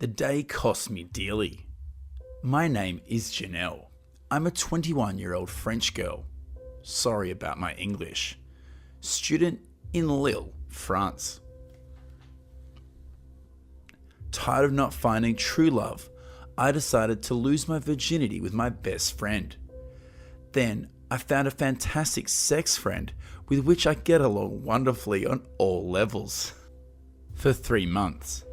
The day cost me dearly. My name is Janelle. I'm a 21-year-old French girl. Sorry about my English. Student in Lille, France. Tired of not finding true love, I decided to lose my virginity with my best friend. Then I found a fantastic sex friend with which I get along wonderfully on all levels. For 3 months.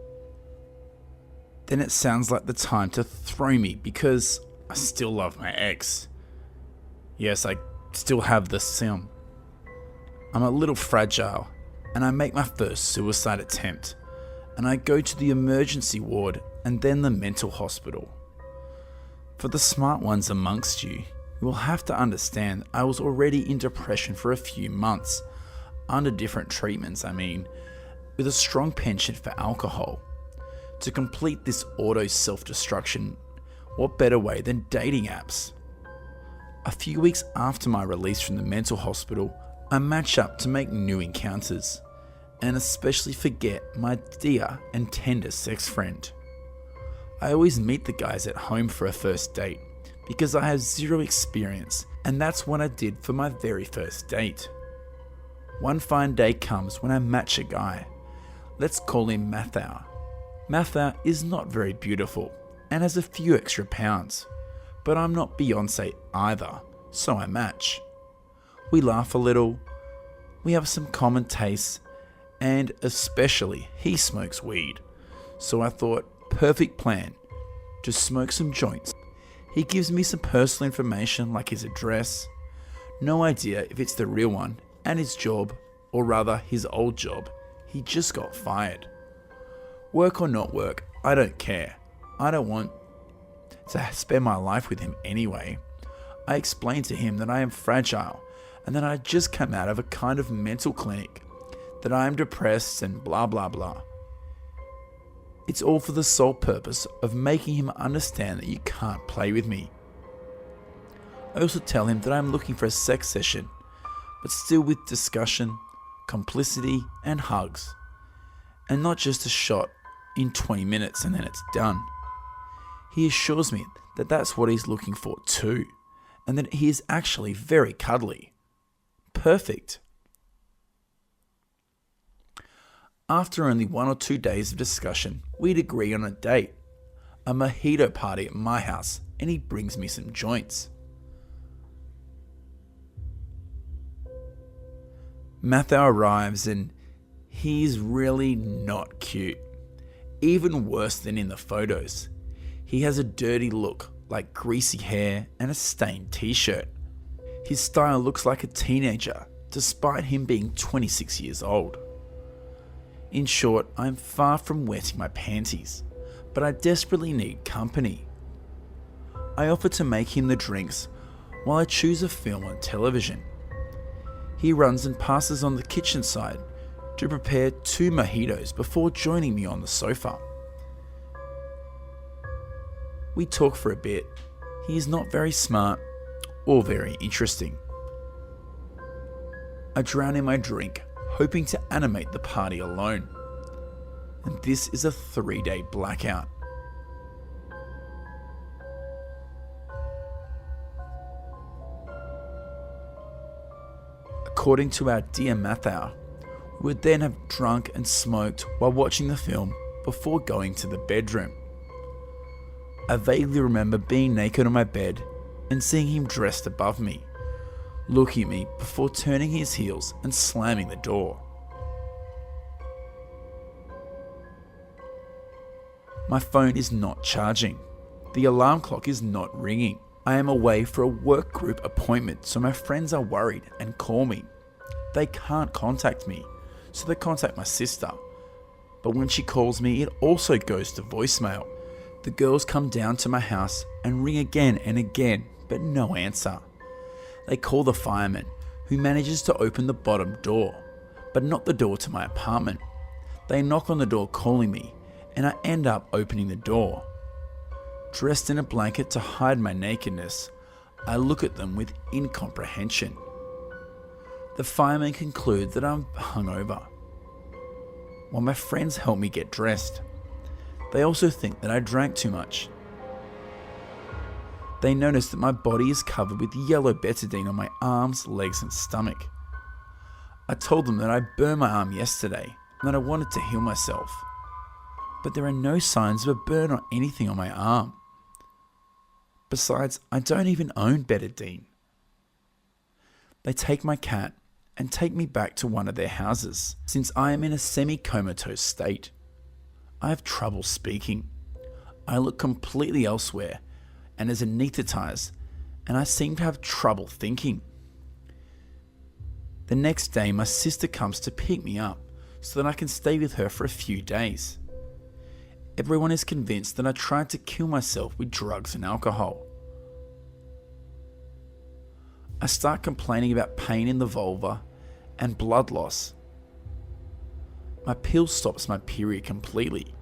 Then it sounds like the time to throw me because I still love my ex. Yes, I still have the sim. I'm a little fragile and I make my first suicide attempt, and I go to the emergency ward and then the mental hospital. For the smart ones amongst you, you will have to understand I was already in depression for a few months, under different treatments with a strong penchant for alcohol. To complete this auto self-destruction, what better way than dating apps? A few weeks after my release from the mental hospital, I match up to make new encounters, and especially forget my dear and tender sex friend. I always meet the guys at home for a first date because I have zero experience, and that's what I did for my very first date. One fine day comes when I match a guy. Let's call him Matthew. Matthew is not very beautiful and has a few extra pounds, but I'm not Beyonce either, so I match. We laugh a little, we have some common tastes, and especially he smokes weed, so I thought, perfect plan, to smoke some joints. He gives me some personal information like his address, no idea if it's the real one, and his job, or rather his old job. He just got fired. Work or not work, I don't care. I don't want to spend my life with him anyway. I explained to him that I am fragile and that I had just come out of a kind of mental clinic, that I am depressed and blah blah blah. It's all for the sole purpose of making him understand that you can't play with me. I also tell him that I am looking for a sex session, but still with discussion, complicity and hugs, and not just a shot in 20 minutes and then it's done. He assures me that that's what he's looking for too, and that he is actually very cuddly. Perfect. After only 1 or 2 days of discussion, we'd agree on a date, a mojito party at my house, and he brings me some joints. Matthew arrives and he's really not cute. Even worse than in the photos. He has a dirty look, like greasy hair and a stained t-shirt. His style looks like a teenager, despite him being 26 years old. In short, I'm far from wetting my panties, but I desperately need company. I offer to make him the drinks while I choose a film on television. He runs and passes on the kitchen side to prepare 2 mojitos before joining me on the sofa. We talk for a bit. He is not very smart or very interesting. I drown in my drink, hoping to animate the party alone. And this is a 3-day blackout. According to our dear Matthew, we would then have drunk and smoked while watching the film before going to the bedroom. I vaguely remember being naked on my bed and seeing him dressed above me, looking at me before turning his heels and slamming the door. My phone is not charging. The alarm clock is not ringing. I am away for a work group appointment, so my friends are worried and call me. They can't contact me, so they contact my sister. But when she calls me, it also goes to voicemail. The girls come down to my house and ring again and again, but no answer. They call the fireman, who manages to open the bottom door, but not the door to my apartment. They knock on the door calling me, and I end up opening the door. Dressed in a blanket to hide my nakedness, I look at them with incomprehension. The firemen conclude that I'm hungover, while my friends help me get dressed. They also think that I drank too much. They notice that my body is covered with yellow betadine on my arms, legs and stomach. I told them that I burned my arm yesterday and that I wanted to heal myself. But there are no signs of a burn or anything on my arm. Besides, I don't even own betadine. They take my cat and take me back to one of their houses, since I am in a semi-comatose state. I have trouble speaking. I look completely elsewhere and as anesthetized, and I seem to have trouble thinking. The next day, my sister comes to pick me up so that I can stay with her for a few days. Everyone is convinced that I tried to kill myself with drugs and alcohol. I start complaining about pain in the vulva and blood loss. My pill stops my period completely,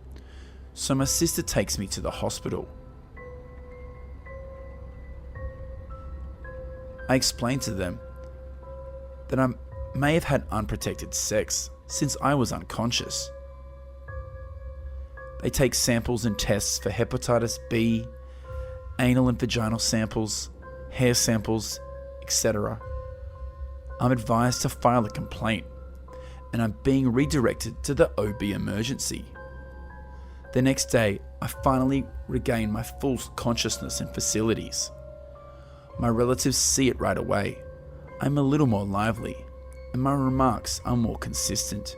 so my sister takes me to the hospital. I explained to them that I may have had unprotected sex since I was unconscious. They take samples and tests for hepatitis B, anal and vaginal samples, hair samples, etc. I'm advised to file a complaint, and I'm being redirected to the OB emergency. The next day, I finally regain my full consciousness and facilities. My relatives see it right away. I'm a little more lively, and my remarks are more consistent.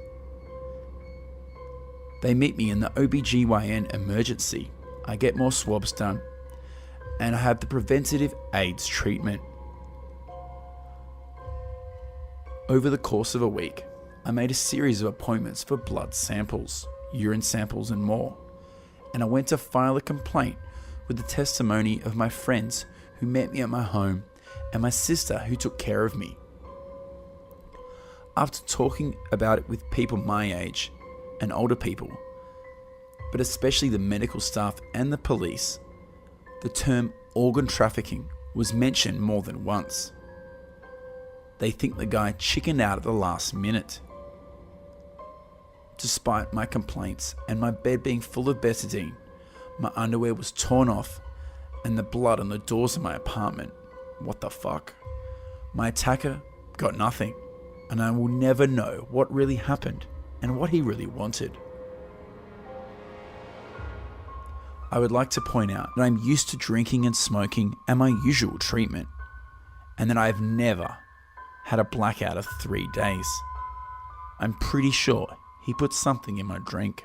They meet me in the OBGYN emergency. I get more swabs done, and I have the preventative AIDS treatment. Over the course of a week, I made a series of appointments for blood samples, urine samples and more, and I went to file a complaint with the testimony of my friends who met me at my home and my sister who took care of me. After talking about it with people my age and older people, but especially the medical staff and the police, the term organ trafficking was mentioned more than once. They think the guy chickened out at the last minute. Despite my complaints and my bed being full of betadine, my underwear was torn off and the blood on the doors of my apartment. What the fuck? My attacker got nothing, and I will never know what really happened and what he really wanted. I would like to point out that I'm used to drinking and smoking and my usual treatment, and that I have never had a blackout of 3 days. I'm pretty sure he put something in my drink.